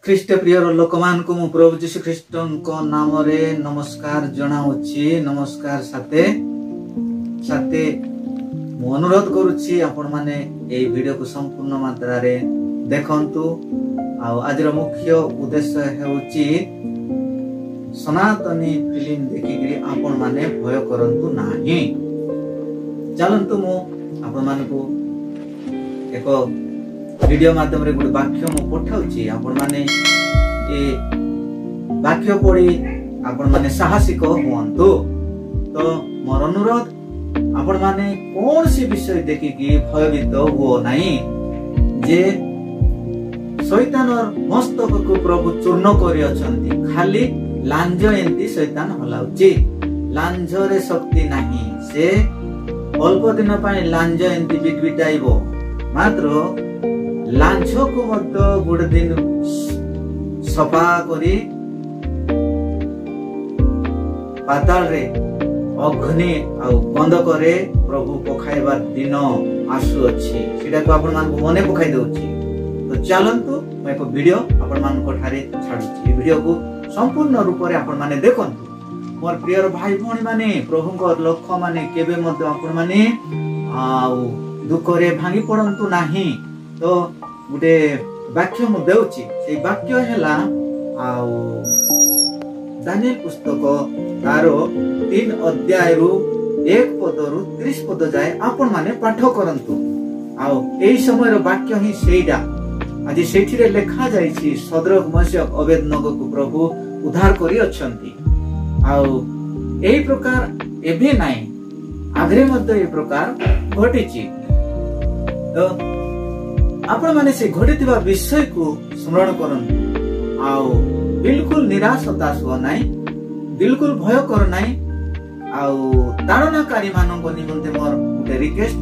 ଖ୍ରୀଷ୍ଟ ପ୍ରିୟର ଲୋକମାନଙ୍କୁ ମୁଁ ପ୍ରଭୁ ଯୀଶୁ ଖ୍ରୀଷ୍ଟଙ୍କ ନାମରେ ନମସ୍କାର ଜଣାଉଛି। ନମସ୍କାର ସାଥେ ମୁଁ ଅନୁରୋଧ କରୁଛି ଆପଣ ମାନେ ଏହି ଭିଡ଼ିଓକୁ ସମ୍ପୂର୍ଣ୍ଣ ମାତ୍ରାରେ ଦେଖନ୍ତୁ। ଆଉ ଆଜିର ମୁଖ୍ୟ ଉଦ୍ଦେଶ୍ୟ ହେଉଛି ସନାତନୀ ଫିଲ୍ମ ଦେଖିକିରି ଆପଣ ମାନେ ଭୟ କରନ୍ତୁ ନାହିଁ। ଚାଲନ୍ତୁ ମୁଁ ଆପଣ ମାନଙ୍କୁ ଏକ वीडियो माध्यम रे गुड वाक्य मु पठाउची आपण माने ए वाक्य पढी आपण माने साहसिक हुअन्तु। तो मोर अनुरोध आपण माने कोन सी विषय देखि कि भयभीत हो नाही जे शैतानर मस्तक को प्रभु चूर्ण करि अछंती। खाली लांज एंती शैतान हलाउची। लांज रे शक्ति नाही। से अल्प दिन पय लांज एंती बिगबिटाइबो। मात्र लांझ को मध्य गोटे दिन सफा करी पाताल रे अग्नि आ बंद करे प्रभु पखाइबा दिन आसु अछि। सेटा को आपण मान मने पखाइ दउछि। तो चलंतु मैं एक वीडियो आपण मान को ठारे छाडुछि। वीडियो को संपूर्ण रूप रे आपण माने देखंतु। मोर प्रिय भाई भणी माने प्रभु को लक्ष्य माने केबे मध्य आपण माने आ दुख रे भांगी पड़ंतु नाही। तो गोटे वाक्य मु देउछि। से वाक्य हैला आउ दानिएल पुस्तक तारो 3 अध्याय रु 1 पद रु 30 पद जाए आपण माने पाठ करंतु। आउ एई समय रो वाक्य ही सेइडा आज सेठी रे लेखा जाईछि। सदरक मशक अबेदनगो को प्रभु उद्धार करी अछंती। आउ एई प्रकार एभे नाही आग्रे मध्य ए प्रकार घटिछि। तो आपण माने से घटिथिबा विषय को स्मरण करंतु। आउ बिल्कुल निराश हताश हो नाही। बिल्कुल भय कर नाही। आउ ताड़नाकारी मानक निमंते मोर गुटे रिक्वेस्ट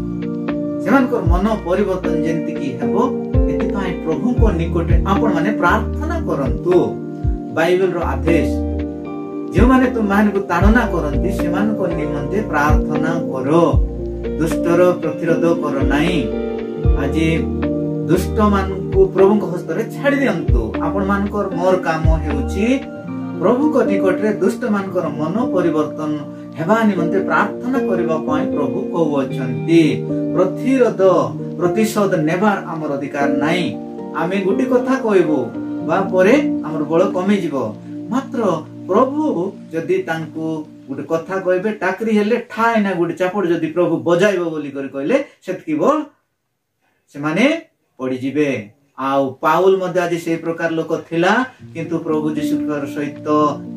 सेमानकर मन परिवर्तन जेंति की हेबो एति पय प्रभु को निकटे आपण माने प्रार्थना करंतु। बाइबल रो आदेश जे माने तुम मान को ताड़ना करंती सेमान को निमंते प्रार्थना करो। दुष्टर प्रतिरोध करो नाही। आज दुष्ट मान को प्रभु को हस्त रे छाडी दियंतु। आपण मानकर मोर काम हेउची प्रभु को निकट रे दुष्ट मानकर मन परिवर्तन हेबा निमंते प्रार्थना करबा पय प्रभु कहू अछंती। प्रतिशोध नेबार हमर अधिकार नाही। आमे गुटी कथा कहबो बा परे हमर बळ कमी जिवो। मात्र प्रभु जदी तांको गुटे कथा कहबे टाकरी हेले ठाय ना गुटे चापड़ जदी प्रभु बजाइबो बोली कर कहले सेतकी बोल से माने पड़ी जिबे। आउ पाउल मध्ये आज से प्रकार लोक थिला किंतु प्रभु यीशु सहित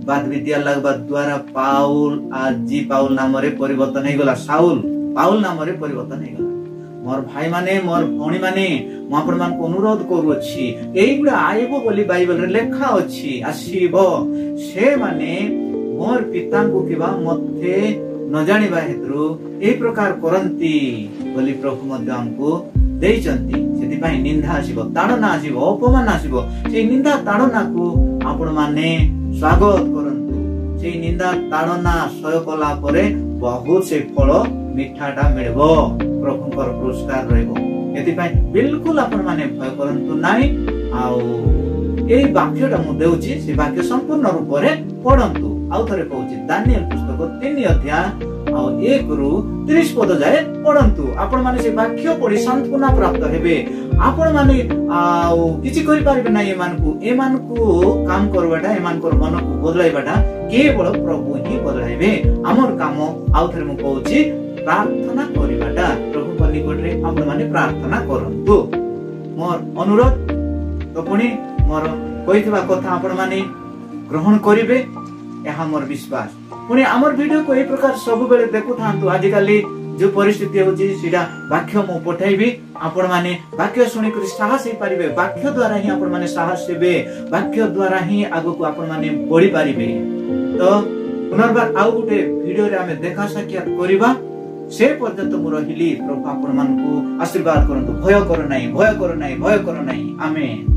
बाद विद्या लागबा द्वारा पाउल नाम रे परिवर्तन हे गला। साउल पाउल नाम रे परिवर्तन हे गला। मोर भाई माने मोर भणी माने म आपण मान को अनुरोध करू अछि एई गुडा आइबो बोली बाइबल रे लेखा अछि। आसीबो से माने मोर पिता को किबा मथे न जानिबा हेतु ए प्रकार करंती बोली प्रभु मध्ये हमको देइचंती। सेति पय निंदा आसीबो ताड़ना आसीबो अपमान आसीबो। से निंदा ताड़ना को आपण माने स्वागत करंतु। से निंदा ताड़ना सय कला परे बहुत से फल मिठाटा मिलबो। प्रभुकर पुरस्कार रहइबो। एति पय बिल्कुल आपण माने भय करंतु नाही। आउ एई वाक्यटा मु देउची से वाक्य संपूर्ण रूप रे पढंतु। आउ थरे कहूची दानिएल पुस्तक 3 अध्याय आउ 1 रु 30 पद जाए पढंतु। आपण माने से वाक्य पढी संपूर्ण प्राप्त हेबे। आपण माने आउ किछि करि पारिबे नै। ए मानकु काम करबाटा ए मानकर मन को बदलाइबाटा केवल प्रभु ही बदलाइबे। हमर काम आउ थरे मु कहूची प्रार्थना करिबाटा। प्रभु को निकट रे आपण माने प्रार्थना करंतु। मोर अनुरोध तो पुनी मोर कहितबा कथा आपण माने ग्रहण करिबे यहा मोर विश्वास। पुनी हमर वीडियो को ए प्रकार सब बेले देखु थांतु। आज काली जो परिस्थिति होची सीधा वाक्य मु पठाइबी। आपण माने वाक्य सुनि करी साहस हे परिबे। वाक्य द्वारा ही आपण माने साहस हेबे। वाक्य द्वारा ही आगु को आपण माने बढ़ी परिबे। तो पुनर्बार आउ गुटे वीडियो रे हमें देखा साक्षात करिबा। से पर्यंत मु रहिली। प्रभु आपण मान को आशीर्वाद करंतु। भय करो नाही, भय करो नाही, भय करो नाही। आमेन।